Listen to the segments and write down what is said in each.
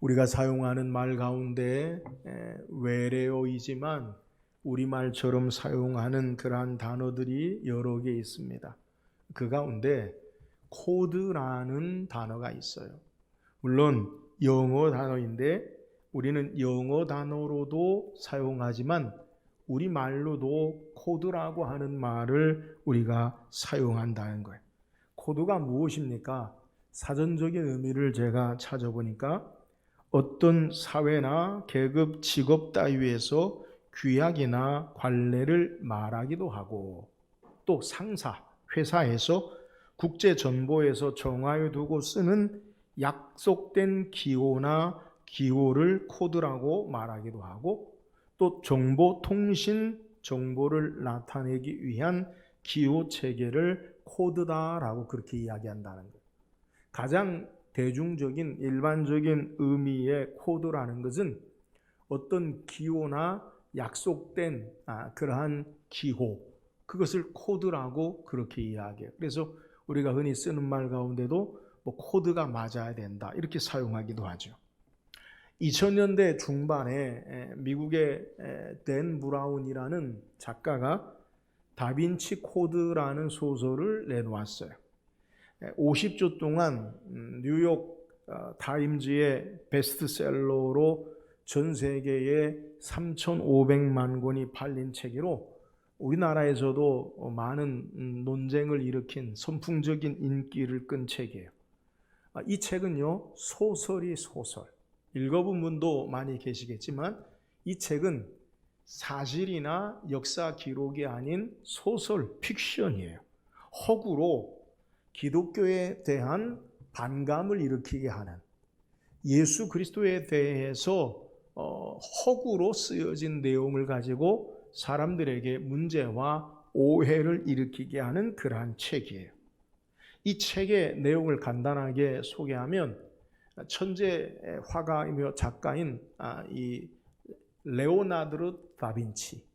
우리가 사용하는 말 가운데 외래어이지만 우리말처럼 사용하는 그러한 단어들이 여러 개 있습니다. 그 가운데 코드라는 단어가 있어요. 물론 영어 단어인데 우리는 영어 단어로도 사용하지만 우리말로도 코드라고 하는 말을 우리가 사용한다는 거예요. 코드가 무엇입니까? 사전적인 의미를 제가 찾아보니까 어떤 사회나 계급, 직업 따위에서 규약이나 관례를 말하기도 하고 또 상사, 회사에서 국제정보에서 정하여 두고 쓰는 약속된 기호나 기호를 코드라고 말하기도 하고 또 정보, 통신, 정보를 나타내기 위한 기호 체계를 코드다라고 그렇게 이야기한다는 거예요. 가장 대중적인 일반적인 의미의 코드라는 것은 어떤 기호나 약속된 그러한 기호, 그것을 코드라고 그렇게 이야기해요. 그래서 우리가 흔히 쓰는 말 가운데도 코드가 맞아야 된다 이렇게 사용하기도 하죠. 2000년대 중반에 미국의 댄 브라운이라는 작가가 다빈치 코드라는 소설을 내놓았어요. 50주 동안 뉴욕 타임즈의 베스트셀러로 전 세계에 3,500만 권이 팔린 책으로 우리나라에서도 많은 논쟁을 일으킨 선풍적인 인기를 끈 책이에요. 이 책은요, 소설이 소설. 읽어본 분도 많이 계시겠지만 이 책은 사실이나 역사 기록이 아닌 소설, 픽션이에요. 허구로 기독교에 대한 반감을 일으키게 하는, 예수 그리스도에 대해서 허구로 쓰여진 내용을 가지고 사람들에게 문제와 오해를 일으키게 하는 그러한 책이에요. 이 책의 내용을 간단하게 소개하면 천재 화가이며 작가인 이 레오나르도 다빈치,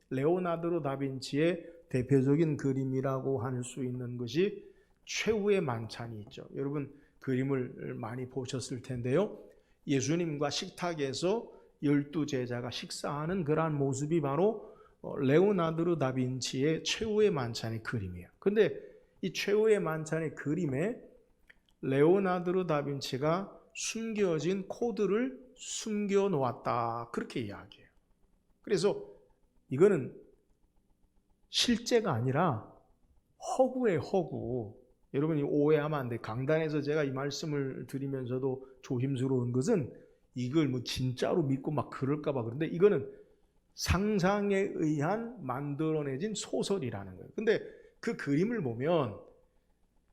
레오나르도 다빈치의 대표적인 그림이라고 할 수 있는 것이 최후의 만찬이 있죠. 여러분 그림을 많이 보셨을 텐데요. 예수님과 식탁에서 12제자가 식사하는 그러한 모습이 바로 레오나르도 다빈치의 최후의 만찬의 그림이에요. 그런데 이 최후의 만찬의 그림에 레오나르도 다빈치가 숨겨진 코드를 숨겨 놓았다 그렇게 이야기해요. 그래서 이거는 실제가 아니라 허구의 허구. 여러분이 오해하면 안 돼. 강단에서 제가 이 말씀을 드리면서도 조심스러운 것은 이걸 진짜로 믿고 막 그럴까 봐 그런데 이거는 상상에 의한 만들어내진 소설이라는 거예요. 근데 그 그림을 보면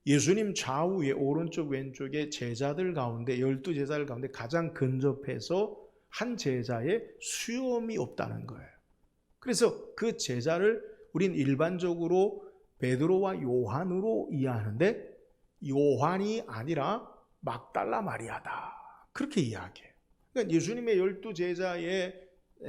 예수님 좌우에 오른쪽 왼쪽에 제자들 가운데 12제자들 가운데 가장 근접해서 한 제자의 수염이 없다는 거예요. 그래서 그 제자를 우린 일반적으로 베드로와 요한으로 이해하는데 요한이 아니라 막달라 마리아다 그렇게 이야기해요. 그러니까 예수님의 12제자의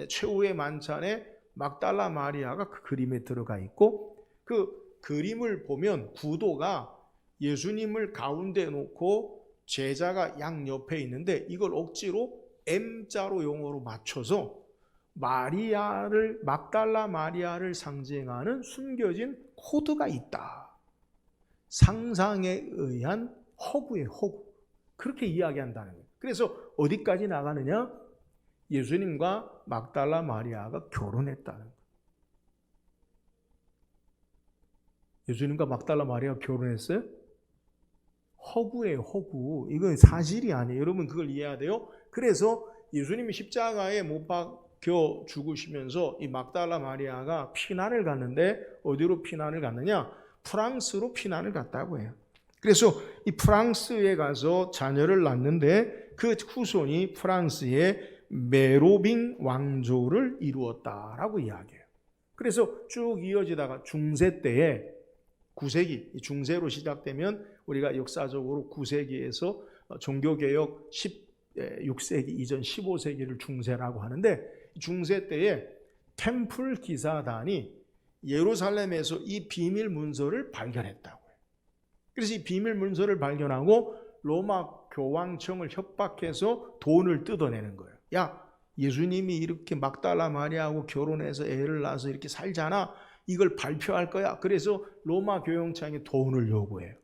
최후의 만찬에 막달라 마리아가 그 그림에 들어가 있고 그 그림을 보면 구도가 예수님을 가운데 놓고 제자가 양옆에 있는데 이걸 억지로 M자로 용어로 맞춰서 마리아를 막달라 마리아를 상징하는 숨겨진 코드가 있다. 상상에 의한 허구의 허구. 그렇게 이야기한다는 거예요. 그래서 어디까지 나가느냐? 예수님과 막달라 마리아가 결혼했다는 거예요. 예수님과 막달라 마리아가 결혼했어요? 허구의 허구. 이건 사실이 아니에요. 여러분 그걸 이해해야 돼요. 그래서 예수님이 십자가에 못 박혀 죽으시면서 이 막달라 마리아가 피난을 갔는데 어디로 피난을 갔느냐? 프랑스로 피난을 갔다고 해요. 그래서 이 프랑스에 가서 자녀를 낳는데 그 후손이 프랑스의 메로빙 왕조를 이루었다라고 이야기해요. 그래서 쭉 이어지다가 중세 때에 9세기, 중세로 시작되면 우리가 역사적으로 9세기에서 종교개혁 16세기 이전 15세기를 중세라고 하는데 중세 때에 템플 기사단이 예루살렘에서 이 비밀 문서를 발견했다고 해요. 그래서 이 비밀 문서를 발견하고 로마 교황청을 협박해서 돈을 뜯어내는 거예요. 야, 예수님이 이렇게 막달라 마리아하고 결혼해서 애를 낳아서 이렇게 살잖아. 이걸 발표할 거야. 그래서 로마 교황청에 돈을 요구해요.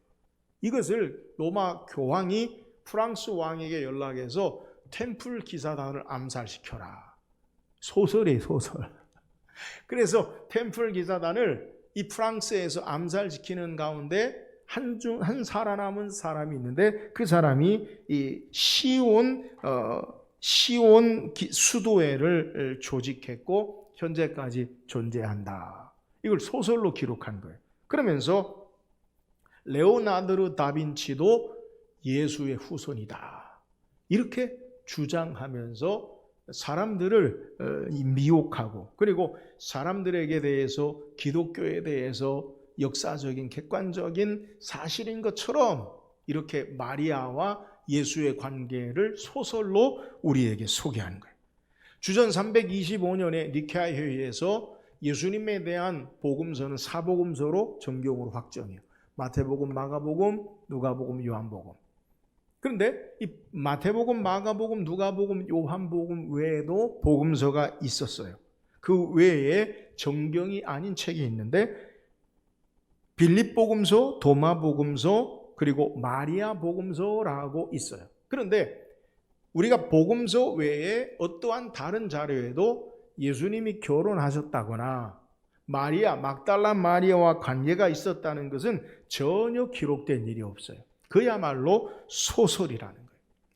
이것을 로마 교황이 프랑스 왕에게 연락해서 템플 기사단을 암살시켜라. 소설이에요, 소설. 그래서 템플 기사단을 이 프랑스에서 암살시키는 가운데 한 살아남은 사람이 있는데 그 사람이 이 시온 수도회를 조직했고 현재까지 존재한다. 이걸 소설로 기록한 거예요. 그러면서 레오나르도 다빈치도 예수의 후손이다. 이렇게 주장하면서 사람들을 미혹하고 그리고 사람들에게 대해서 기독교에 대해서 역사적인 객관적인 사실인 것처럼 이렇게 마리아와 예수의 관계를 소설로 우리에게 소개하는 거예요. 주전 325년에 니케아 회의에서 예수님에 대한 복음서는 사복음서로 정경으로 확정해요. 마태복음, 마가복음, 누가복음, 요한복음. 그런데 이 마태복음, 마가복음, 누가복음, 요한복음 외에도 복음서가 있었어요. 그 외에 정경이 아닌 책이 있는데 빌립복음서, 도마복음서, 그리고 마리아복음서라고 있어요. 그런데 우리가 복음서 외에 어떠한 다른 자료에도 예수님이 결혼하셨다거나 마리아, 막달라 마리아와 관계가 있었다는 것은 전혀 기록된 일이 없어요. 그야말로 소설이라는 거예요.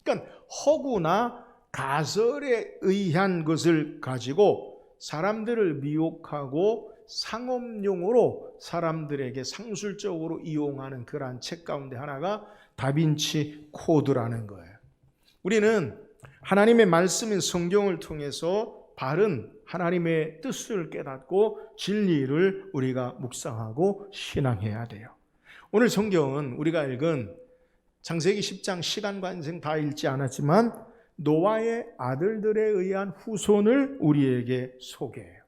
그러니까 허구나 가설에 의한 것을 가지고 사람들을 미혹하고 상업용으로 사람들에게 상술적으로 이용하는 그러한 책 가운데 하나가 다빈치 코드라는 거예요. 우리는 하나님의 말씀인 성경을 통해서 바른 하나님의 뜻을 깨닫고 진리를 우리가 묵상하고 신앙해야 돼요. 오늘 성경은 우리가 읽은 창세기 10장 시간관생 다 읽지 않았지만 노아의 아들들에 의한 후손을 우리에게 소개해요.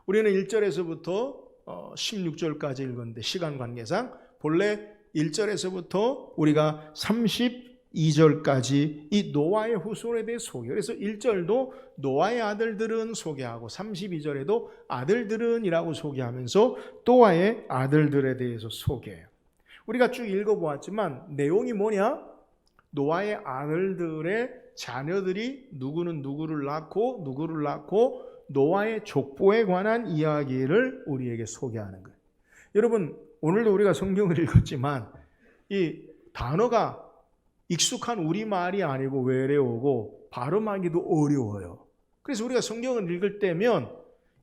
우리는 1절에서부터 16절까지 읽었는데 시간 관계상 본래 1절에서부터 우리가 32절까지 이 노아의 후손에 대해 소개. 그래서 1절도 노아의 아들들은 소개하고 32절에도 아들들은이라고 소개하면서 노아의 아들들에 대해서 소개해요. 우리가 쭉 읽어보았지만 내용이 뭐냐? 노아의 아들들의 자녀들이 누구는 누구를 낳고 노아의 족보에 관한 이야기를 우리에게 소개하는 거예요. 여러분, 오늘도 우리가 성경을 읽었지만 이 단어가 익숙한 우리말이 아니고 외래어고 발음하기도 어려워요. 그래서 우리가 성경을 읽을 때면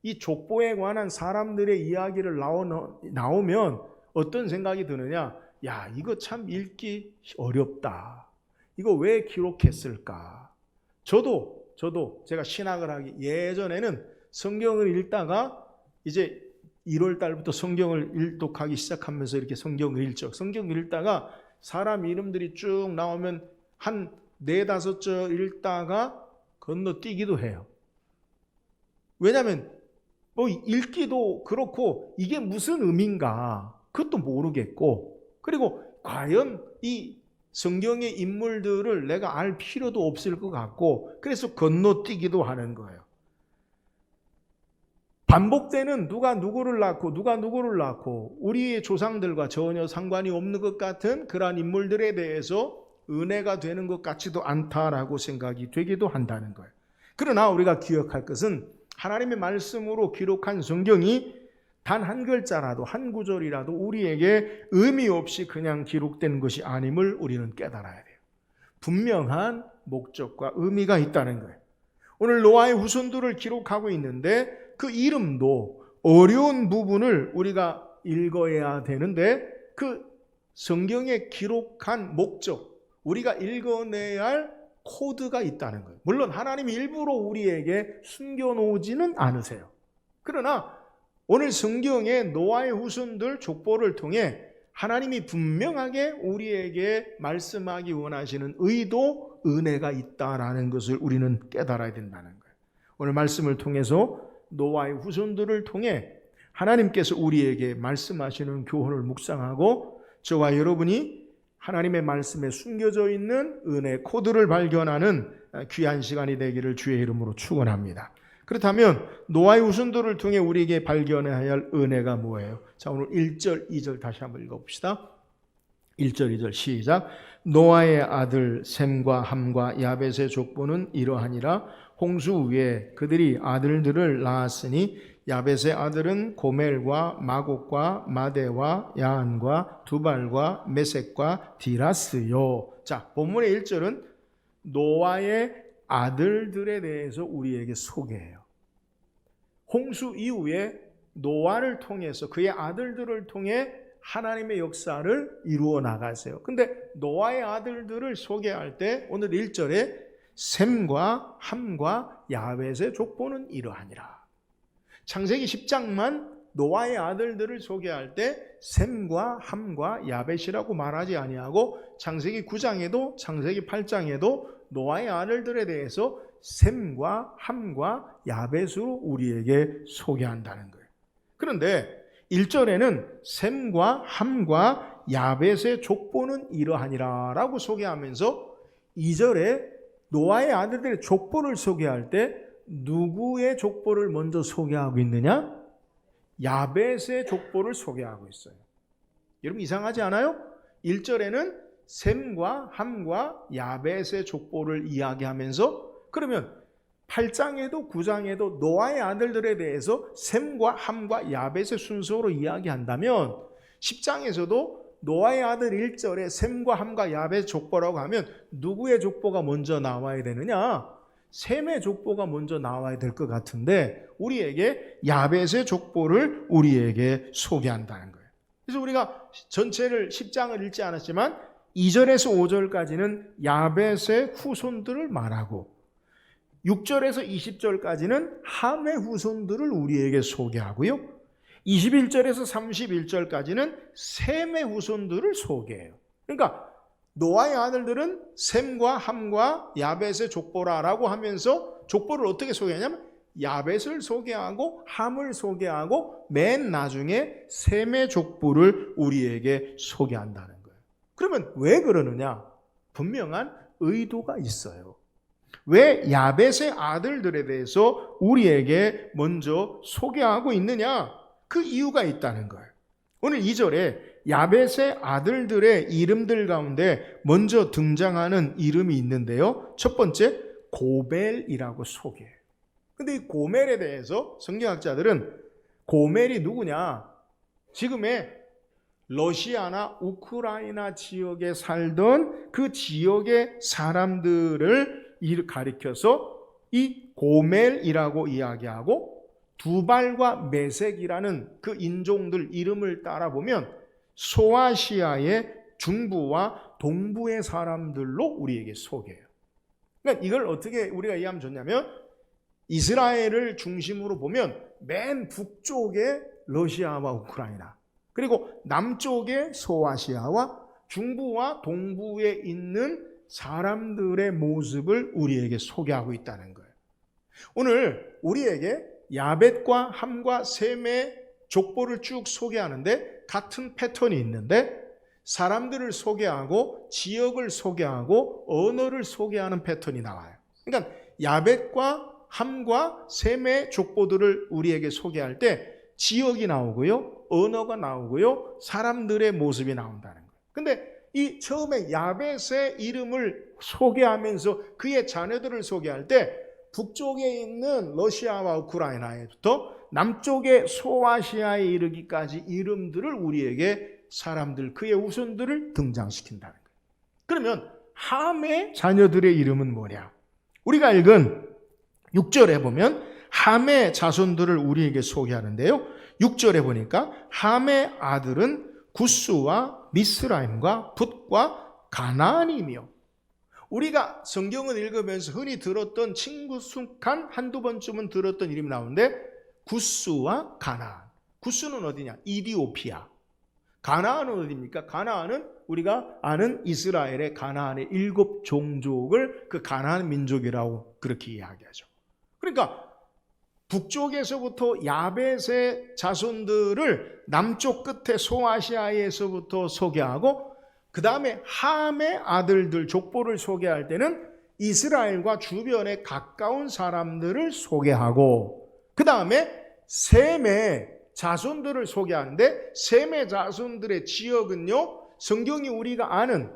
이 족보에 관한 사람들의 이야기를 나오면 어떤 생각이 드느냐? 야, 이거 참 읽기 어렵다. 이거 왜 기록했을까? 저도 제가 신학을 하기 예전에는 성경을 읽다가 이제 1월 달부터 성경을 일독하기 시작하면서 이렇게 성경을 읽죠. 성경을 읽다가 사람 이름들이 쭉 나오면 한 4-5절 읽다가 건너뛰기도 해요. 왜냐하면 뭐 읽기도 그렇고 이게 무슨 의미인가 그것도 모르겠고 그리고 과연 이 성경의 인물들을 내가 알 필요도 없을 것 같고 그래서 건너뛰기도 하는 거예요. 반복되는 누가 누구를 낳고 우리의 조상들과 전혀 상관이 없는 것 같은 그러한 인물들에 대해서 은혜가 되는 것 같지도 않다라고 생각이 되기도 한다는 거예요. 그러나 우리가 기억할 것은 하나님의 말씀으로 기록한 성경이 단 한 글자라도 한 구절이라도 우리에게 의미 없이 그냥 기록된 것이 아님을 우리는 깨달아야 돼요. 분명한 목적과 의미가 있다는 거예요. 오늘 노아의 후손들을 기록하고 있는데 그 이름도 어려운 부분을 우리가 읽어야 되는데 그 성경에 기록한 목적, 우리가 읽어내야 할 코드가 있다는 거예요. 물론 하나님이 일부러 우리에게 숨겨놓지는 않으세요. 그러나 오늘 성경의 노아의 후손들 족보를 통해 하나님이 분명하게 우리에게 말씀하기 원하시는 의도, 은혜가 있다라는 것을 우리는 깨달아야 된다는 거예요. 오늘 말씀을 통해서 노아의 후손들을 통해 하나님께서 우리에게 말씀하시는 교훈을 묵상하고 저와 여러분이 하나님의 말씀에 숨겨져 있는 은혜 코드를 발견하는 귀한 시간이 되기를 주의 이름으로 축원합니다. 그렇다면 노아의 후손들을 통해 우리에게 발견해야 할 은혜가 뭐예요? 자, 오늘 1절, 2절 다시 한번 읽어봅시다. 1절, 2절 시작. 노아의 아들 셈과 함과 야벳의 족보는 이러하니라. 홍수 후에 그들이 아들들을 낳았으니 야벳의 아들은 고멜과 마곡과 마대와 야한과 두발과 메섹과 디라스요. 자, 본문의 1절은 노아의 아들들에 대해서 우리에게 소개해요. 홍수 이후에 노아를 통해서 그의 아들들을 통해 하나님의 역사를 이루어 나가세요. 근데 노아의 아들들을 소개할 때 오늘 1절에 셈과 함과 야벳의 족보는 이러하니라. 창세기 10장만 노아의 아들들을 소개할 때 셈과 함과 야벳이라고 말하지 아니하고 창세기 9장에도 창세기 8장에도 노아의 아들들에 대해서 셈과 함과 야벳으로 우리에게 소개한다는 거예요. 그런데 1절에는 셈과 함과 야벳의 족보는 이러하니라 라고 소개하면서 2절에 노아의 아들들의 족보를 소개할 때 누구의 족보를 먼저 소개하고 있느냐? 야벳의 족보를 소개하고 있어요. 여러분 이상하지 않아요? 1절에는 셈과 함과 야벳의 족보를 이야기하면서 그러면 8장에도 9장에도 노아의 아들들에 대해서 셈과 함과 야벳의 순서로 이야기한다면 10장에서도 노아의 아들 1절에 셈과 함과 야벳 족보라고 하면 누구의 족보가 먼저 나와야 되느냐? 셈의 족보가 먼저 나와야 될 것 같은데 우리에게 야벳의 족보를 우리에게 소개한다는 거예요. 그래서 우리가 전체를 10장을 읽지 않았지만 2절에서 5절까지는 야벳의 후손들을 말하고 6절에서 20절까지는 함의 후손들을 우리에게 소개하고요. 21절에서 31절까지는 셈의 후손들을 소개해요. 그러니까 노아의 아들들은 셈과 함과 야벳의 족보라라고 하면서 족보를 어떻게 소개하냐면 야벳을 소개하고 함을 소개하고 맨 나중에 셈의 족보를 우리에게 소개한다는 거예요. 그러면 왜 그러느냐? 분명한 의도가 있어요. 왜 야벳의 아들들에 대해서 우리에게 먼저 소개하고 있느냐? 그 이유가 있다는 거예요. 오늘 2절에 야벳의 아들들의 이름들 가운데 먼저 등장하는 이름이 있는데요. 첫 번째 고멜이라고 소개해요. 근데 이 고멜에 대해서 성경학자들은 고멜이 누구냐? 지금의 러시아나 우크라이나 지역에 살던 그 지역의 사람들을 가리켜서 이 고멜이라고 이야기하고 두발과 메섹이라는 그 인종들 이름을 따라보면 소아시아의 중부와 동부의 사람들로 우리에게 소개해요. 그러니까 이걸 어떻게 우리가 이해하면 좋냐면 이스라엘을 중심으로 보면 맨 북쪽에 러시아와 우크라이나 그리고 남쪽에 소아시아와 중부와 동부에 있는 사람들의 모습을 우리에게 소개하고 있다는 거예요. 오늘 우리에게 야벳과 함과 셈의 족보를 쭉 소개하는데 같은 패턴이 있는데 사람들을 소개하고 지역을 소개하고 언어를 소개하는 패턴이 나와요. 그러니까 야벳과 함과 셈의 족보들을 우리에게 소개할 때 지역이 나오고요, 언어가 나오고요, 사람들의 모습이 나온다는 거예요. 근데 이 처음에 야벳의 이름을 소개하면서 그의 자녀들을 소개할 때 북쪽에 있는 러시아와 우크라이나에부터 남쪽의 소아시아에 이르기까지 이름들을 우리에게 사람들, 그의 후손들을 등장시킨다는 거예요. 그러면 함의 자녀들의 이름은 뭐냐? 우리가 읽은 6절에 보면 함의 자손들을 우리에게 소개하는데요. 6절에 보니까 함의 아들은 구스와 미스라임과 붓과 가나안이며 우리가 성경을 읽으면서 흔히 들었던 친구숙한 한두 번쯤은 들었던 이름이 나오는데 구스와 가나안. 구스는 어디냐? 이디오피아. 가나안은 어디입니까? 가나안은 우리가 아는 이스라엘의 가나안의 7 종족을 그 가나안 민족이라고 그렇게 이야기하죠. 그러니까 북쪽에서부터 야벳의 자손들을 남쪽 끝에 소아시아에서부터 소개하고 그 다음에 함의 아들들 족보를 소개할 때는 이스라엘과 주변에 가까운 사람들을 소개하고, 그 다음에 셈의 자손들을 소개하는데, 셈의 자손들의 지역은요, 성경이 우리가 아는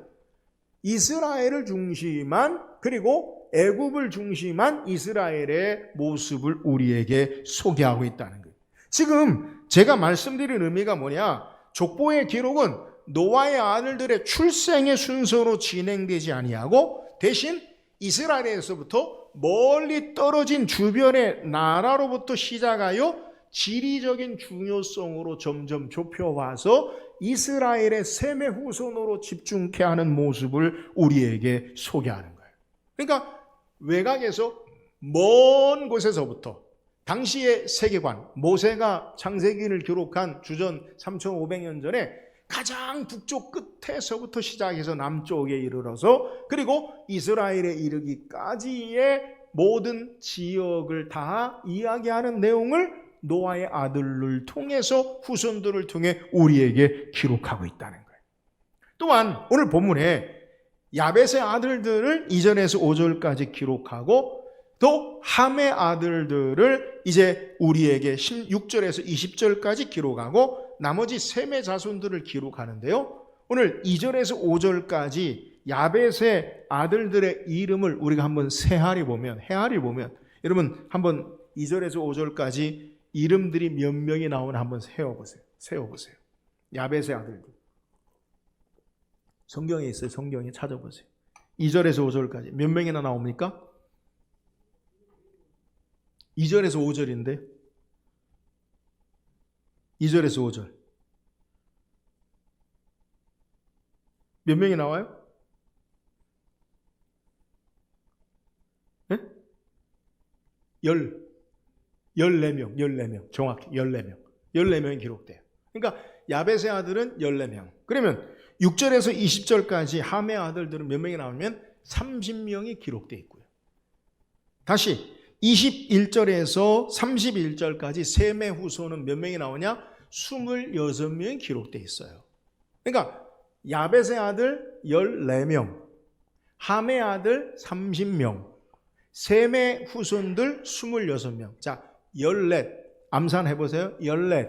이스라엘을 중심한, 그리고 애굽을 중심한 이스라엘의 모습을 우리에게 소개하고 있다는 거예요. 지금 제가 말씀드린 의미가 뭐냐? 족보의 기록은 노아의 아들들의 출생의 순서로 진행되지 아니하고 대신 이스라엘에서부터 멀리 떨어진 주변의 나라로부터 시작하여 지리적인 중요성으로 점점 좁혀와서 이스라엘의 셈의 후손으로 집중케 하는 모습을 우리에게 소개하는 거예요. 그러니까 외곽에서 먼 곳에서부터 당시의 세계관, 모세가 창세기를 기록한 주전 3500년 전에 가장 북쪽 끝에서부터 시작해서 남쪽에 이르러서 그리고 이스라엘에 이르기까지의 모든 지역을 다 이야기하는 내용을 노아의 아들을 통해서 후손들을 통해 우리에게 기록하고 있다는 거예요. 또한 오늘 본문에 야벳의 아들들을 2절에서 5절까지 기록하고 또 함의 아들들을 이제 우리에게 6절에서 20절까지 기록하고 나머지 셈의 자손들을 기록하는데요. 오늘 2절에서 5절까지 야벳의 아들들의 이름을 우리가 한번 헤아리 보면 여러분 한번 2절에서 5절까지 이름들이 몇 명이 나오나 한번 세워보세요. 야벳의 아들들. 성경에 있어요. 성경에 찾아보세요. 2절에서 5절까지 몇 명이나 나옵니까? 2절에서 5절인데 2절에서 5절 몇 명이 나와요? 네? 14명 정확히 14명이 기록돼요. 그러니까 야벳의 아들은 14명. 그러면 6절에서 20절까지 함의 아들들은 몇 명이 나오면 30명이 기록되어 있고요. 다시 21절에서 31절까지 셈의 후손은 몇 명이 나오냐? 26명이 기록되어 있어요. 그러니까 야벳의 아들 14명, 함의 아들 30명, 셈의 후손들 26명. 자, 14, 암산해보세요. 14,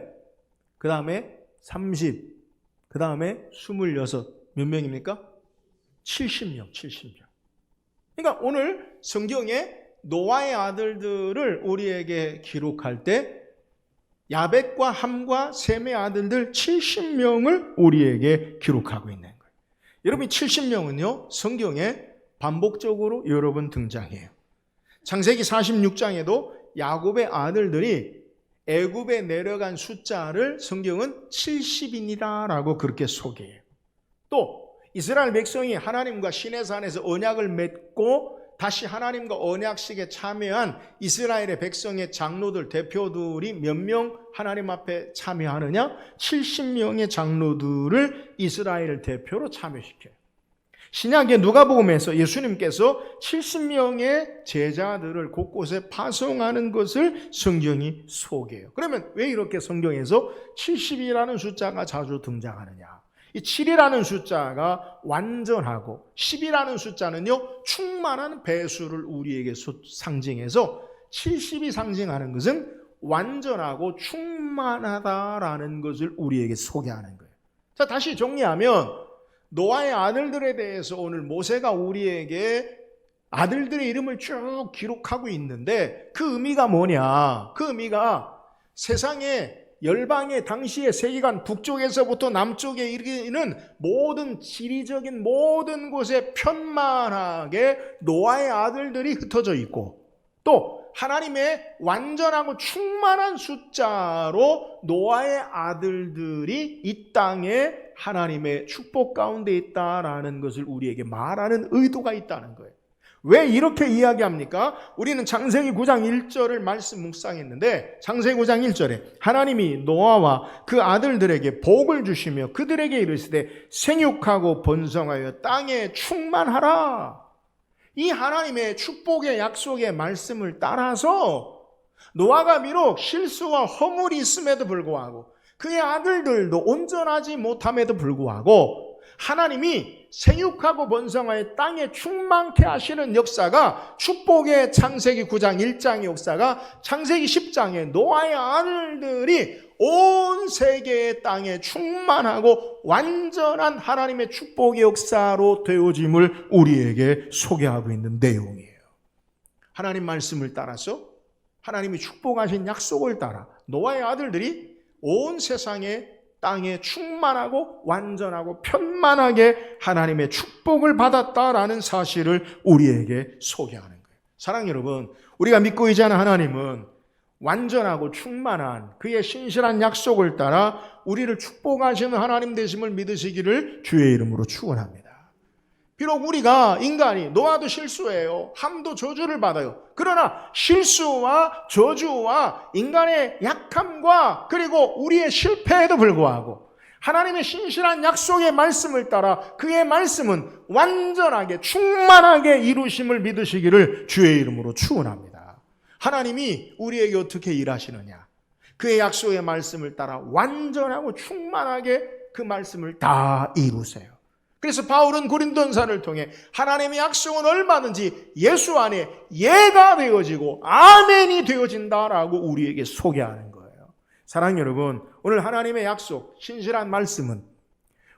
그 다음에 30, 그 다음에 26, 몇 명입니까? 70명. 그러니까 오늘 성경에 노아의 아들들을 우리에게 기록할 때 야벳과 함과 셈의 아들들 70명을 우리에게 기록하고 있는 거예요. 여러분 70명은요 성경에 반복적으로 여러 번 등장해요. 창세기 46장에도 야곱의 아들들이 애굽에 내려간 숫자를 성경은 70인이다라고 그렇게 소개해요. 또 이스라엘 백성이 하나님과 시내산에서 언약을 맺고 다시 하나님과 언약식에 참여한 이스라엘의 백성의 장로들, 대표들이 몇 명 하나님 앞에 참여하느냐? 70명의 장로들을 이스라엘 대표로 참여시켜요. 신약의 누가복음에서 예수님께서 70명의 제자들을 곳곳에 파송하는 것을 성경이 소개해요. 그러면 왜 이렇게 성경에서 70이라는 숫자가 자주 등장하느냐? 이 7이라는 숫자가 완전하고 10이라는 숫자는요 충만한 배수를 우리에게 상징해서 70이 상징하는 것은 완전하고 충만하다라는 것을 우리에게 소개하는 거예요. 자, 다시 정리하면 노아의 아들들에 대해서 오늘 모세가 우리에게 아들들의 이름을 쭉 기록하고 있는데 그 의미가 뭐냐? 그 의미가 세상에 열방의 당시의 세계관 북쪽에서부터 남쪽에 이르는 모든 지리적인 모든 곳에 편만하게 노아의 아들들이 흩어져 있고 또 하나님의 완전하고 충만한 숫자로 노아의 아들들이 이 땅에 하나님의 축복 가운데 있다라는 것을 우리에게 말하는 의도가 있다는 거예요. 왜 이렇게 이야기합니까? 우리는 창세기 9장 1절을 말씀 묵상했는데 창세기 9장 1절에 하나님이 노아와 그 아들들에게 복을 주시며 그들에게 이르시되 생육하고 번성하여 땅에 충만하라. 이 하나님의 축복의 약속의 말씀을 따라서 노아가 비록 실수와 허물이 있음에도 불구하고 그의 아들들도 온전하지 못함에도 불구하고 하나님이 생육하고 번성하여 땅에 충만케 하시는 역사가 축복의 창세기 9장 1장의 역사가 창세기 10장에 노아의 아들들이 온 세계의 땅에 충만하고 완전한 하나님의 축복의 역사로 되어짐을 우리에게 소개하고 있는 내용이에요. 하나님 말씀을 따라서 하나님이 축복하신 약속을 따라 노아의 아들들이 온 세상에 땅에 충만하고 완전하고 편만하게 하나님의 축복을 받았다라는 사실을 우리에게 소개하는 거예요. 사랑하는 여러분, 우리가 믿고 의지하는 하나님은 완전하고 충만한 그의 신실한 약속을 따라 우리를 축복하시는 하나님 되심을 믿으시기를 주의 이름으로 축원합니다. 비록 우리가 인간이 노아도 실수해요. 함도 저주를 받아요. 그러나 실수와 저주와 인간의 약함과 그리고 우리의 실패에도 불구하고 하나님의 신실한 약속의 말씀을 따라 그의 말씀은 완전하게 충만하게 이루심을 믿으시기를 주의 이름으로 축원합니다. 하나님이 우리에게 어떻게 일하시느냐? 그의 약속의 말씀을 따라 완전하고 충만하게 그 말씀을 다 이루세요. 그래서 바울은 고린도전서를 통해 하나님의 약속은 얼마든지 예수 안에 예가 되어지고 아멘이 되어진다라고 우리에게 소개하는 거예요. 사랑하는 여러분, 오늘 하나님의 약속, 신실한 말씀은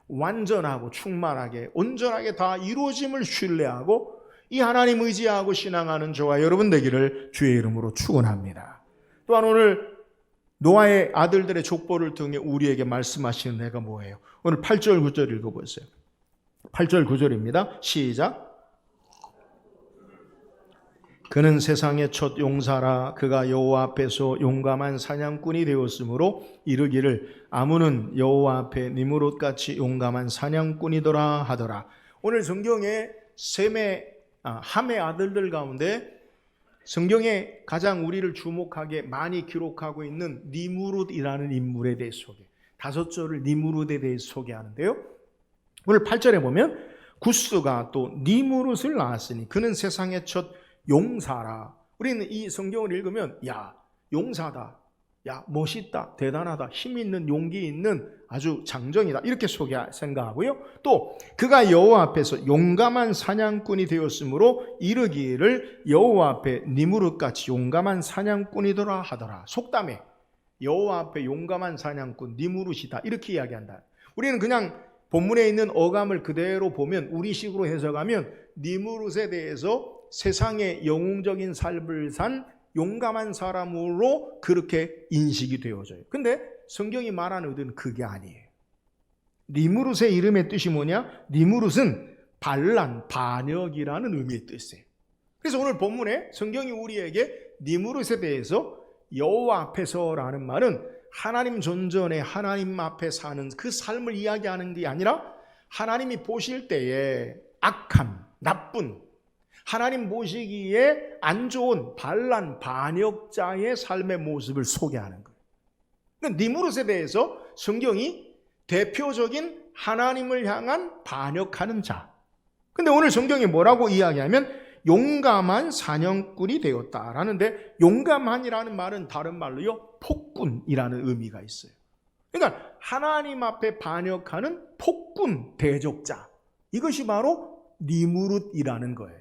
완전하고 충만하게 온전하게 다 이루어짐을 신뢰하고 이 하나님 의지하고 신앙하는 저와 여러분 되기를 주의 이름으로 축원합니다. 또한 오늘 노아의 아들들의 족보를 통해 우리에게 말씀하시는 내가 뭐예요? 오늘 8절 9절 읽어보세요. 8절 9절입니다. 시작. 그는 세상의 첫 용사라. 그가 여호와 앞에서 용감한 사냥꾼이 되었으므로 이르기를 아문은 여호와 앞에 니므롯같이 용감한 사냥꾼이더라 하더라. 오늘 성경에 함의 아들들 가운데 성경에 가장 우리를 주목하게 많이 기록하고 있는 니므롯이라는 인물에 대해 소개. 5절을 니므롯에 대해 소개하는데요. 오늘 8절에 보면 구스가 또 니므롯을 낳았으니 그는 세상의 첫 용사라. 우리는 이 성경을 읽으면 야 용사다, 야 멋있다, 대단하다, 힘 있는 용기 있는 아주 장정이다 이렇게 생각하고요. 또 그가 여호와 앞에서 용감한 사냥꾼이 되었으므로 이르기를 여호와 앞에 니므롯같이 용감한 사냥꾼이더라 하더라. 속담에 여호와 앞에 용감한 사냥꾼 니므롯이다 이렇게 이야기한다. 우리는 그냥 본문에 있는 어감을 그대로 보면 우리식으로 해석하면 니므롯에 대해서 세상의 영웅적인 삶을 산 용감한 사람으로 그렇게 인식이 되어져요. 근데 성경이 말하는 의도는 그게 아니에요. 니므롯의 이름의 뜻이 뭐냐? 니므롯은 반란, 반역이라는 의미의 뜻이에요. 그래서 오늘 본문에 성경이 우리에게 니므롯에 대해서 여호와 앞에서라는 말은 하나님 존전에 하나님 앞에 사는 그 삶을 이야기하는 게 아니라 하나님이 보실 때에 악함, 나쁜 하나님 보시기에 안 좋은 반란, 반역자의 삶의 모습을 소개하는 거예요. 그러니까 니므롯에 대해서 성경이 대표적인 하나님을 향한 반역하는 자. 근데 오늘 성경이 뭐라고 이야기하면 용감한 사냥꾼이 되었다라는데 용감한이라는 말은 다른 말로요 폭군이라는 의미가 있어요. 그러니까 하나님 앞에 반역하는 폭군 대적자, 이것이 바로 니므롯이라는 거예요.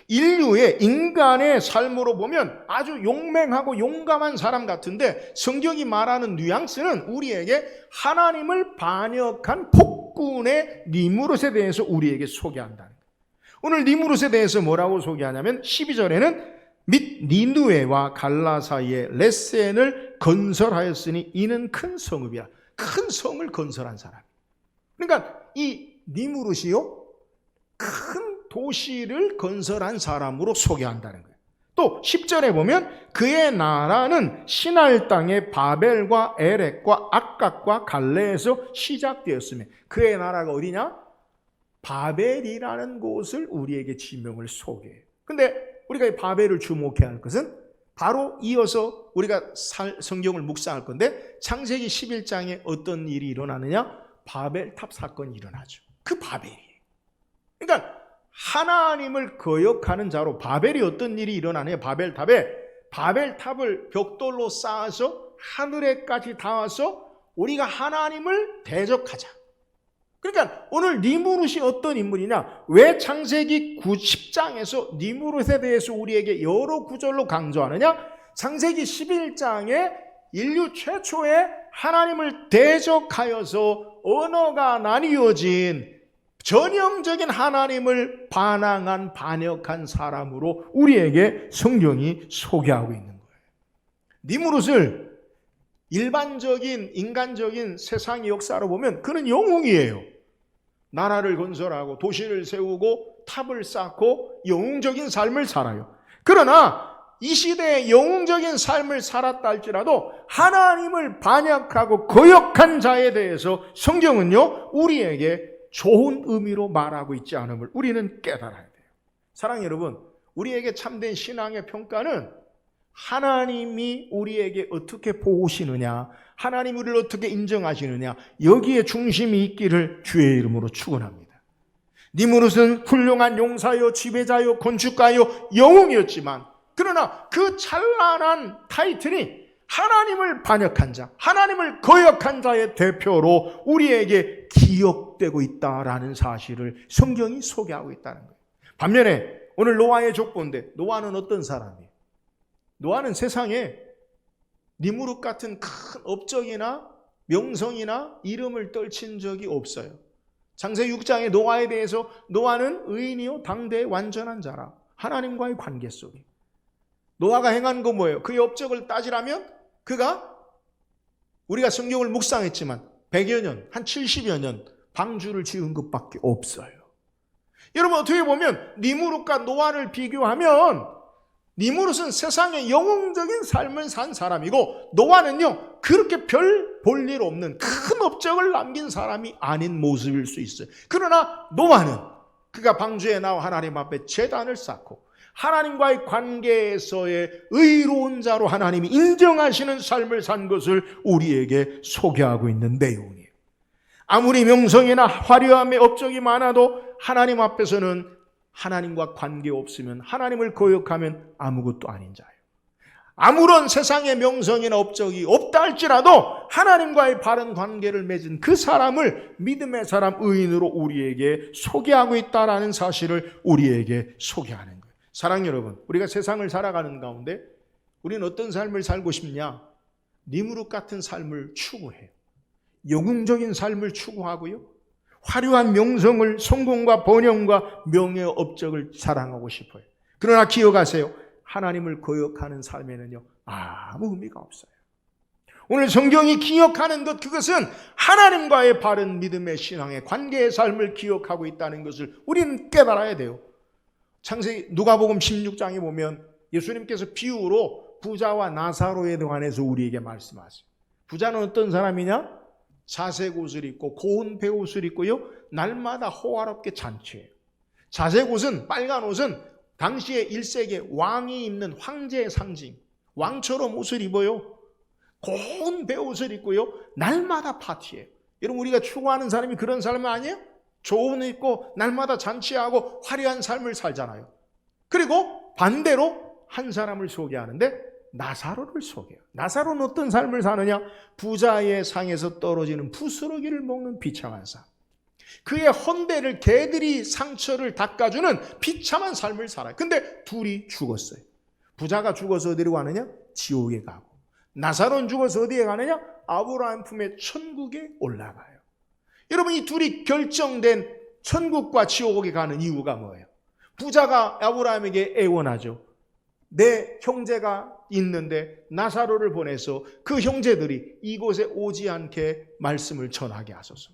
인류의 인간의 삶으로 보면 아주 용맹하고 용감한 사람 같은데 성경이 말하는 뉘앙스는 우리에게 하나님을 반역한 폭군의 니므롯에 대해서 우리에게 소개한다는 거예요. 오늘 니므롯에 대해서 뭐라고 소개하냐면 12절에는 및 니느웨와 갈라 사이에 레센을 건설하였으니 이는 큰 성읍이라. 큰 성을 건설한 사람. 그러니까 이 니므롯이요 큰 도시를 건설한 사람으로 소개한다는 거예요. 또 10절에 보면 그의 나라는 시날 땅의 바벨과 에렉과 악각과 갈레에서 시작되었으며 그의 나라가 어디냐? 바벨이라는 곳을 우리에게 지명을 소개해요. 근데 우리가 이 바벨을 주목해야 할 것은 바로 이어서 우리가 성경을 묵상할 건데 창세기 11장에 어떤 일이 일어나느냐? 바벨탑 사건이 일어나죠. 그 바벨이에요. 그러니까 하나님을 거역하는 자로 바벨이 어떤 일이 일어나느냐? 바벨탑을 벽돌로 쌓아서 하늘에까지 닿아서 우리가 하나님을 대적하자. 그러니까 오늘 니무롯이 어떤 인물이냐? 왜 창세기 10장에서 니무롯에 대해서 우리에게 여러 구절로 강조하느냐? 창세기 11장에 인류 최초의 하나님을 대적하여서 언어가 나뉘어진 전형적인 하나님을 반항한 반역한 사람으로 우리에게 성경이 소개하고 있는 거예요. 니무롯을 일반적인 인간적인 세상의 역사로 보면 그는 영웅이에요. 나라를 건설하고 도시를 세우고 탑을 쌓고 영웅적인 삶을 살아요. 그러나 이 시대에 영웅적인 삶을 살았다 할지라도 하나님을 반역하고 거역한 자에 대해서 성경은요, 우리에게 좋은 의미로 말하고 있지 않음을 우리는 깨달아야 돼요. 사랑하는 여러분, 우리에게 참된 신앙의 평가는 하나님이 우리에게 어떻게 보시느냐, 하나님이 우리를 어떻게 인정하시느냐, 여기에 중심이 있기를 주의 이름으로 축원합니다. 니무롯은 훌륭한 용사요, 지배자요, 건축가요, 영웅이었지만 그러나 그 찬란한 타이틀이 하나님을 반역한 자, 하나님을 거역한 자의 대표로 우리에게 기억되고 있다라는 사실을 성경이 소개하고 있다는 거예요. 반면에 오늘 노아의 족보인데 노아는 어떤 사람이에요? 노아는 세상에 니무롯 같은 큰 업적이나 명성이나 이름을 떨친 적이 없어요. 창세기 6장에 노아에 대해서 노아는 의인이요 당대의 완전한 자라. 하나님과의 관계 속에. 노아가 행한 거 뭐예요? 그의 업적을 따지라면 그가 우리가 성경을 묵상했지만 100여 년, 한 70여 년 방주를 지은 것밖에 없어요. 여러분 어떻게 보면 니무롯과 노아를 비교하면 니무롯은 세상에 영웅적인 삶을 산 사람이고 노아는요 그렇게 별 볼 일 없는 큰 업적을 남긴 사람이 아닌 모습일 수 있어요. 그러나 노아는 그가 방주에 나와 하나님 앞에 제단을 쌓고 하나님과의 관계에서의 의로운 자로 하나님이 인정하시는 삶을 산 것을 우리에게 소개하고 있는 내용이에요. 아무리 명성이나 화려함의 업적이 많아도 하나님 앞에서는 하나님과 관계 없으면, 하나님을 거역하면 아무것도 아닌 자예요. 아무런 세상의 명성이나 업적이 없다 할지라도 하나님과의 바른 관계를 맺은 그 사람을 믿음의 사람, 의인으로 우리에게 소개하고 있다는 사실을 우리에게 소개하는 거예요. 사랑하는 여러분, 우리가 세상을 살아가는 가운데 우리는 어떤 삶을 살고 싶냐? 니무롯 같은 삶을 추구해요. 영웅적인 삶을 추구하고요, 화려한 명성을, 성공과 번영과 명예의 업적을 자랑하고 싶어요. 그러나 기억하세요. 하나님을 거역하는 삶에는요 아무 의미가 없어요. 오늘 성경이 기억하는 것, 그것은 하나님과의 바른 믿음의 신앙의 관계의 삶을 기억하고 있다는 것을 우리는 깨달아야 돼요. 창세기 누가복음 16장에 보면 예수님께서 비유로 부자와 나사로에 관해서 우리에게 말씀하세요. 부자는 어떤 사람이냐? 자색 옷을 입고 고운 베옷을 입고요, 날마다 호화롭게 잔치해요. 자색 옷은, 빨간 옷은 당시에 1세기에 왕이 입는 황제의 상징, 왕처럼 옷을 입어요. 고운 베옷을 입고요, 날마다 파티해요. 여러분, 우리가 추구하는 사람이 그런 사람이 아니에요? 좋은 옷 입고 날마다 잔치하고 화려한 삶을 살잖아요. 그리고 반대로 한 사람을 소개하는데 나사로를 소개해요. 나사로는 어떤 삶을 사느냐? 부자의 상에서 떨어지는 부스러기를 먹는 비참한 삶. 그의 헌대를 개들이 상처를 닦아주는 비참한 삶을 살아요. 근데 둘이 죽었어요. 부자가 죽어서 어디로 가느냐? 지옥에 가고, 나사로는 죽어서 어디에 가느냐? 아브라함 품에 천국에 올라가요. 여러분, 이 둘이 결정된 천국과 지옥에 가는 이유가 뭐예요? 부자가 아브라함에게 애원하죠. 내 형제가 있는데 나사로를 보내서 그 형제들이 이곳에 오지 않게 말씀을 전하게 하소서.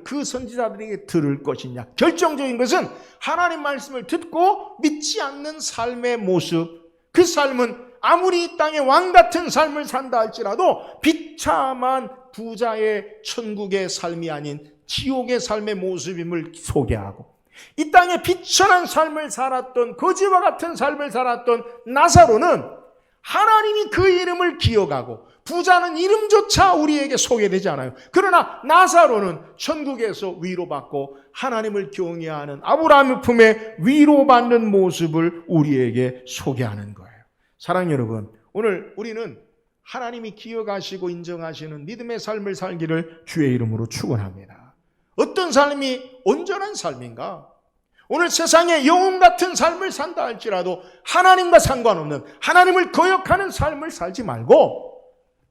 그 선지자들에게 들을 것이냐. 결정적인 것은 하나님 말씀을 듣고 믿지 않는 삶의 모습. 그 삶은 아무리 이 땅에 왕 같은 삶을 산다 할지라도 비참한 부자의 천국의 삶이 아닌 지옥의 삶의 모습임을 소개하고, 이 땅에 비천한 삶을 살았던, 거지와 같은 삶을 살았던 나사로는 하나님이 그 이름을 기억하고, 부자는 이름조차 우리에게 소개되지 않아요. 그러나 나사로는 천국에서 위로받고 하나님을 경외하는 아브라함의 품에 위로받는 모습을 우리에게 소개하는 거예요. 사랑하는 여러분, 오늘 우리는 하나님이 기억하시고 인정하시는 믿음의 삶을 살기를 주의 이름으로 축원합니다. 어떤 삶이 온전한 삶인가? 오늘 세상에 영웅 같은 삶을 산다 할지라도 하나님과 상관없는, 하나님을 거역하는 삶을 살지 말고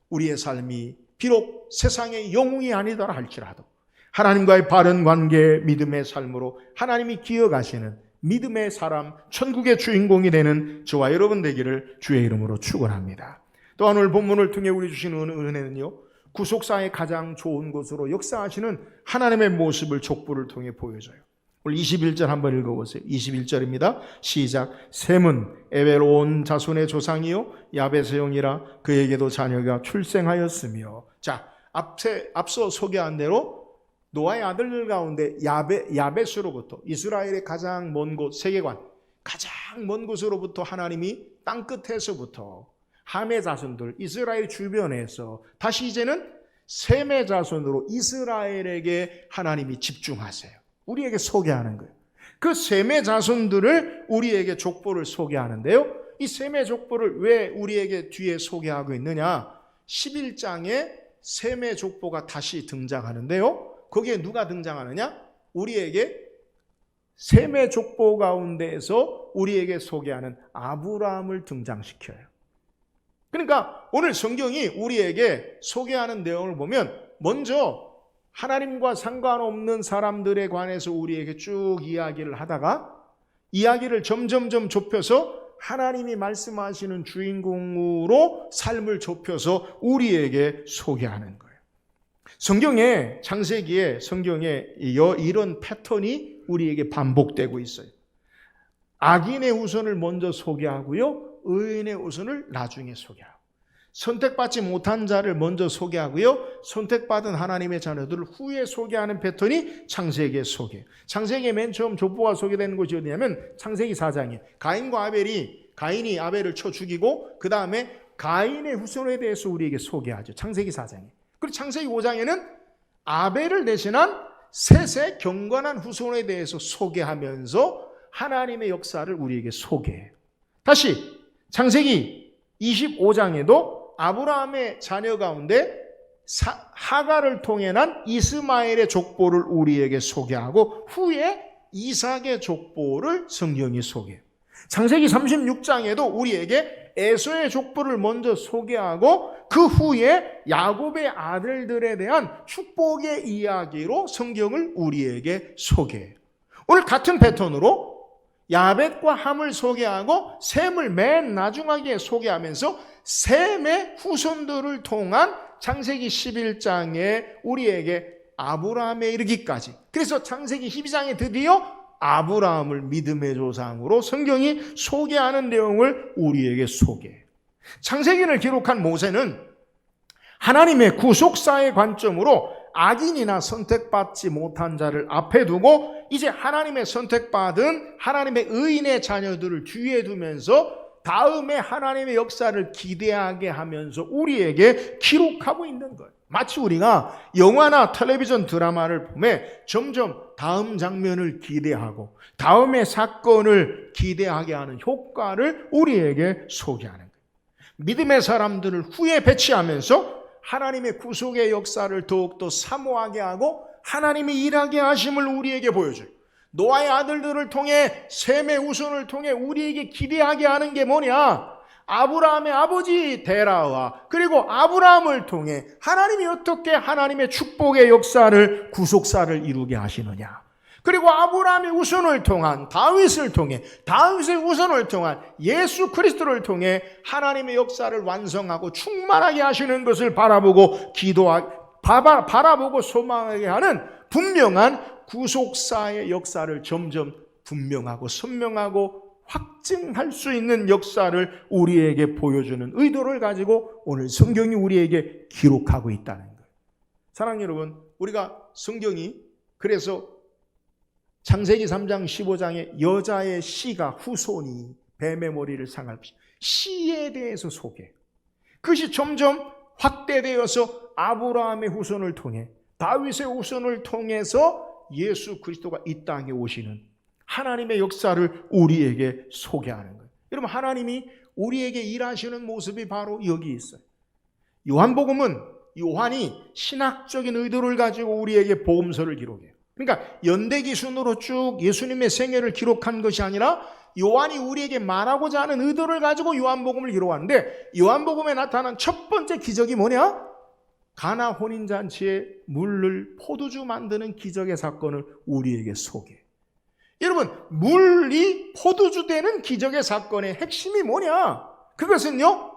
우리의 삶이 비록 세상의 영웅이 아니더라 할지라도 하나님과의 바른 관계, 믿음의 삶으로 하나님이 기억하시는 믿음의 사람, 천국의 주인공이 되는 저와 여러분 되기를 주의 이름으로 축원합니다. 또한 오늘 본문을 통해 우리 주시는 은혜는요, 구속사의 가장 좋은 곳으로 역사하시는 하나님의 모습을 족보를 통해 보여줘요. 오늘 21절 한번 읽어보세요. 21절입니다. 시작. 셈은 에벨로 온 자손의 조상이요 야벳의 형이라 그에게도 자녀가 출생하였으며. 자, 앞서 소개한 대로 노아의 아들들 가운데 야벳으로부터, 이스라엘의 가장 먼 곳, 세계관 가장 먼 곳으로부터 하나님이 땅끝에서부터 함의 자손들, 이스라엘 주변에서 다시 이제는 셈의 자손으로 이스라엘에게 하나님이 집중하세요. 우리에게 소개하는 거예요. 그 셈의 자손들을 우리에게 족보를 소개하는데요, 이 셈의 족보를 왜 우리에게 뒤에 소개하고 있느냐? 11장에 셈의 족보가 다시 등장하는데요, 거기에 누가 등장하느냐? 우리에게 셈의 족보 가운데에서 우리에게 소개하는 아브라함을 등장시켜요. 그러니까 오늘 성경이 우리에게 소개하는 내용을 보면 먼저 하나님과 상관없는 사람들에 관해서 우리에게 쭉 이야기를 하다가 이야기를 점점점 좁혀서 하나님이 말씀하시는 주인공으로 삶을 좁혀서 우리에게 소개하는 거예요. 성경에, 창세기에 성경에 이런 패턴이 우리에게 반복되고 있어요. 악인의 후손을 먼저 소개하고요, 의인의 후손을 나중에 소개하고, 선택받지 못한 자를 먼저 소개하고요, 선택받은 하나님의 자녀들을 후에 소개하는 패턴이 창세기의 소개. 창세기의 맨 처음 족보가 소개되는 곳이 어디냐면 창세기 4장이에요. 가인이 아벨을 쳐 죽이고 그 다음에 가인의 후손에 대해서 우리에게 소개하죠. 창세기 4장에. 그리고 창세기 5장에는 아벨을 대신한 셋의 경건한 후손에 대해서 소개하면서 하나님의 역사를 우리에게 소개해요. 다시 창세기 25장에도 아브라함의 자녀 가운데 하가를 통해 난 이스마엘의 족보를 우리에게 소개하고 후에 이삭의 족보를 성경이 소개해요. 창세기 36장에도 우리에게 에서의 족보를 먼저 소개하고 그 후에 야곱의 아들들에 대한 축복의 이야기로 성경을 우리에게 소개해요. 오늘 같은 패턴으로 야벳과 함을 소개하고 셈을 맨 나중하게 소개하면서 셈의 후손들을 통한 창세기 11장에 우리에게 아브라함에 이르기까지, 그래서 창세기 12장에 드디어 아브라함을 믿음의 조상으로 성경이 소개하는 내용을 우리에게 소개해요. 창세기를 기록한 모세는 하나님의 구속사의 관점으로 악인이나 선택받지 못한 자를 앞에 두고 이제 하나님의 선택받은 하나님의 의인의 자녀들을 뒤에 두면서 다음에 하나님의 역사를 기대하게 하면서 우리에게 기록하고 있는 거예요. 마치 우리가 영화나 텔레비전 드라마를 보면 점점 다음 장면을 기대하고 다음의 사건을 기대하게 하는 효과를 우리에게 소개하는 거예요. 믿음의 사람들을 후에 배치하면서 하나님의 구속의 역사를 더욱더 사모하게 하고 하나님이 일하게 하심을 우리에게 보여줘요. 노아의 아들들을 통해 셈의 후손을 통해 우리에게 기대하게 하는 게 뭐냐? 아브라함의 아버지 데라와 그리고 아브라함을 통해 하나님이 어떻게 하나님의 축복의 역사를, 구속사를 이루게 하시느냐, 그리고 아브라함의 후손을 통한 다윗을 통해 다윗의 후손을 통한 예수 그리스도를 통해 하나님의 역사를 완성하고 충만하게 하시는 것을 바라보고 바라보고 소망하게 하는 분명한 구속사의 역사를 점점 분명하고 선명하고 확증할 수 있는 역사를 우리에게 보여주는 의도를 가지고 오늘 성경이 우리에게 기록하고 있다는 거예요. 사랑하는 여러분, 우리가 성경이 그래서 창세기 3장 15장에 여자의 씨가 후손이 뱀의 머리를 상할 씨에 대해서 소개해요. 그것이 점점 확대되어서 아브라함의 후손을 통해 다윗의 후손을 통해서 예수 그리스도가 이 땅에 오시는 하나님의 역사를 우리에게 소개하는 거예요. 여러분, 하나님이 우리에게 일하시는 모습이 바로 여기 있어요. 요한복음은 요한이 신학적인 의도를 가지고 우리에게 복음서를 기록해요. 그러니까 연대기 순으로 쭉 예수님의 생애를 기록한 것이 아니라 요한이 우리에게 말하고자 하는 의도를 가지고 요한복음을 기록하는데, 요한복음에 나타난 첫 번째 기적이 뭐냐? 가나 혼인잔치에 물을 포도주 만드는 기적의 사건을 우리에게 소개해. 여러분, 물이 포도주 되는 기적의 사건의 핵심이 뭐냐? 그것은요,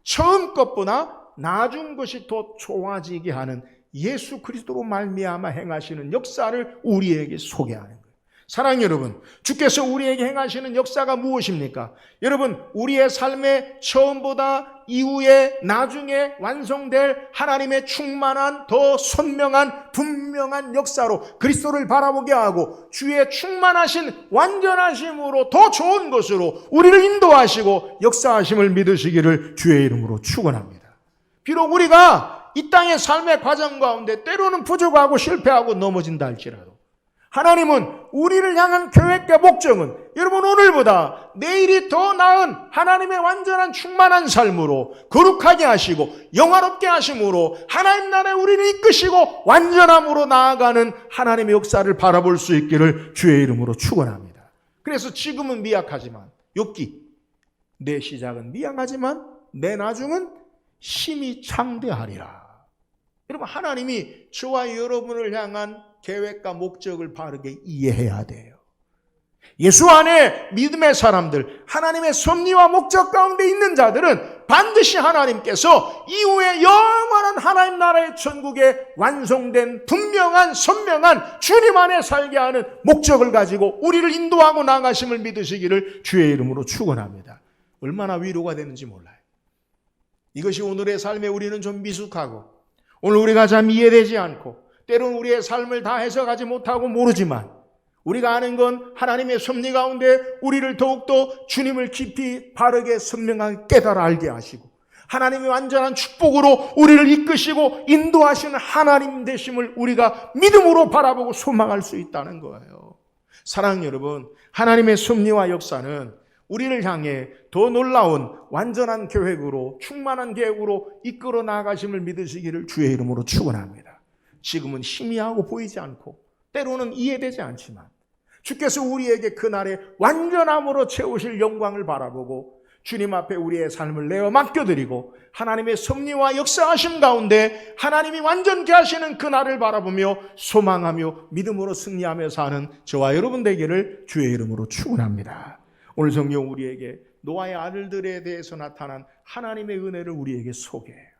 처음 것보다 나중 것이 더 좋아지게 하는 예수 그리스도로 말미암아 행하시는 역사를 우리에게 소개하는 거예요. 사랑하는 여러분, 주께서 우리에게 행하시는 역사가 무엇입니까? 여러분, 우리의 삶의 처음보다 이후에 나중에 완성될 하나님의 충만한 더 선명한 분명한 역사로 그리스도를 바라보게 하고 주의 충만하신 완전하심으로 더 좋은 것으로 우리를 인도하시고 역사하심을 믿으시기를 주의 이름으로 축원합니다. 비록 우리가 이 땅의 삶의 과정 가운데 때로는 부족하고 실패하고 넘어진다 할지라도 하나님은 우리를 향한 계획과 목적은 여러분 오늘보다 내일이 더 나은 하나님의 완전한 충만한 삶으로 거룩하게 하시고 영화롭게 하심으로 하나님 나라에 우리를 이끄시고 완전함으로 나아가는 하나님의 역사를 바라볼 수 있기를 주의 이름으로 축원합니다. 그래서 지금은 미약하지만 욥기 내 시작은 미약하지만 내 나중은 힘이 창대하리라. 여러분 하나님이 저와 여러분을 향한 계획과 목적을 바르게 이해해야 돼요. 예수 안에 믿음의 사람들, 하나님의 섭리와 목적 가운데 있는 자들은 반드시 하나님께서 이후에 영원한 하나님 나라의 천국에 완성된 분명한 선명한 주님 안에 살게 하는 목적을 가지고 우리를 인도하고 나가심을 믿으시기를 주의 이름으로 축원합니다. 얼마나 위로가 되는지 몰라요. 이것이 오늘의 삶에 우리는 좀 미숙하고 오늘 우리가 참 이해되지 않고 때로는 우리의 삶을 다 해석하지 못하고 모르지만 우리가 아는 건 하나님의 섭리 가운데 우리를 더욱더 주님을 깊이 바르게 선명하게 깨달아 알게 하시고 하나님의 완전한 축복으로 우리를 이끄시고 인도하시는 하나님 되심을 우리가 믿음으로 바라보고 소망할 수 있다는 거예요. 사랑하는 여러분, 하나님의 섭리와 역사는 우리를 향해 더 놀라운 완전한 계획으로 충만한 계획으로 이끌어 나가심을 믿으시기를 주의 이름으로 축원합니다. 지금은 희미하고 보이지 않고 때로는 이해되지 않지만 주께서 우리에게 그날의 완전함으로 채우실 영광을 바라보고 주님 앞에 우리의 삶을 내어 맡겨드리고 하나님의 섭리와 역사하심 가운데 하나님이 완전케 하시는 그날을 바라보며 소망하며 믿음으로 승리하며 사는 저와 여러분 되기를 주의 이름으로 축원합니다. 오늘 성경 우리에게 노아의 아들들에 대해서 나타난 하나님의 은혜를 우리에게 소개해요.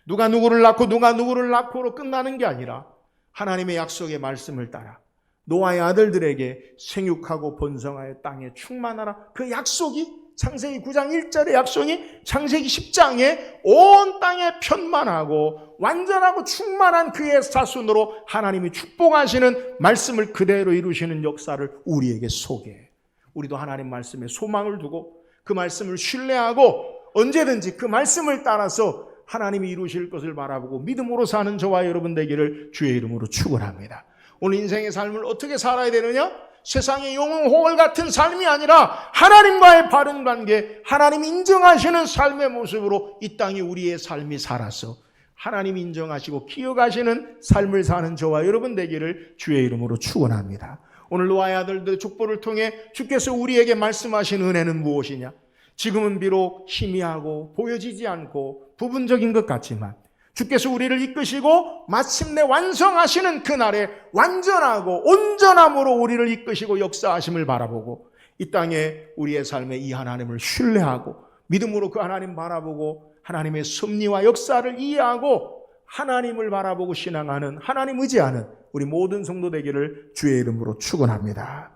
누가 누구를 낳고 누가 누구를 낳고로 끝나는 게 아니라 하나님의 약속의 말씀을 따라 노아의 아들들에게 생육하고 번성하여 땅에 충만하라. 그 약속이 창세기 9장 1절의 약속이 창세기 10장에 온 땅에 편만하고 완전하고 충만한 그의 자손으로 하나님이 축복하시는 말씀을 그대로 이루시는 역사를 우리에게 소개해요. 우리도 하나님 말씀에 소망을 두고 그 말씀을 신뢰하고 언제든지 그 말씀을 따라서 하나님이 이루실 것을 바라보고 믿음으로 사는 저와 여러분 되기를 주의 이름으로 축원합니다. 오늘 인생의 삶을 어떻게 살아야 되느냐? 세상의 영웅호월 같은 삶이 아니라 하나님과의 바른 관계, 하나님이 인정하시는 삶의 모습으로 이 땅에 우리의 삶이 살아서 하나님 인정하시고 기억하시는 삶을 사는 저와 여러분 되기를 주의 이름으로 축원합니다. 오늘 노아의 아들들의 족보를 통해 주께서 우리에게 말씀하신 은혜는 무엇이냐? 지금은 비록 희미하고 보여지지 않고 부분적인 것 같지만 주께서 우리를 이끄시고 마침내 완성하시는 그날에 완전하고 온전함으로 우리를 이끄시고 역사하심을 바라보고 이 땅에 우리의 삶에 이 하나님을 신뢰하고 믿음으로 그 하나님 바라보고 하나님의 섭리와 역사를 이해하고 하나님을 바라보고 신앙하는 하나님 의지하는 우리 모든 성도 되기를 주의 이름으로 축원합니다.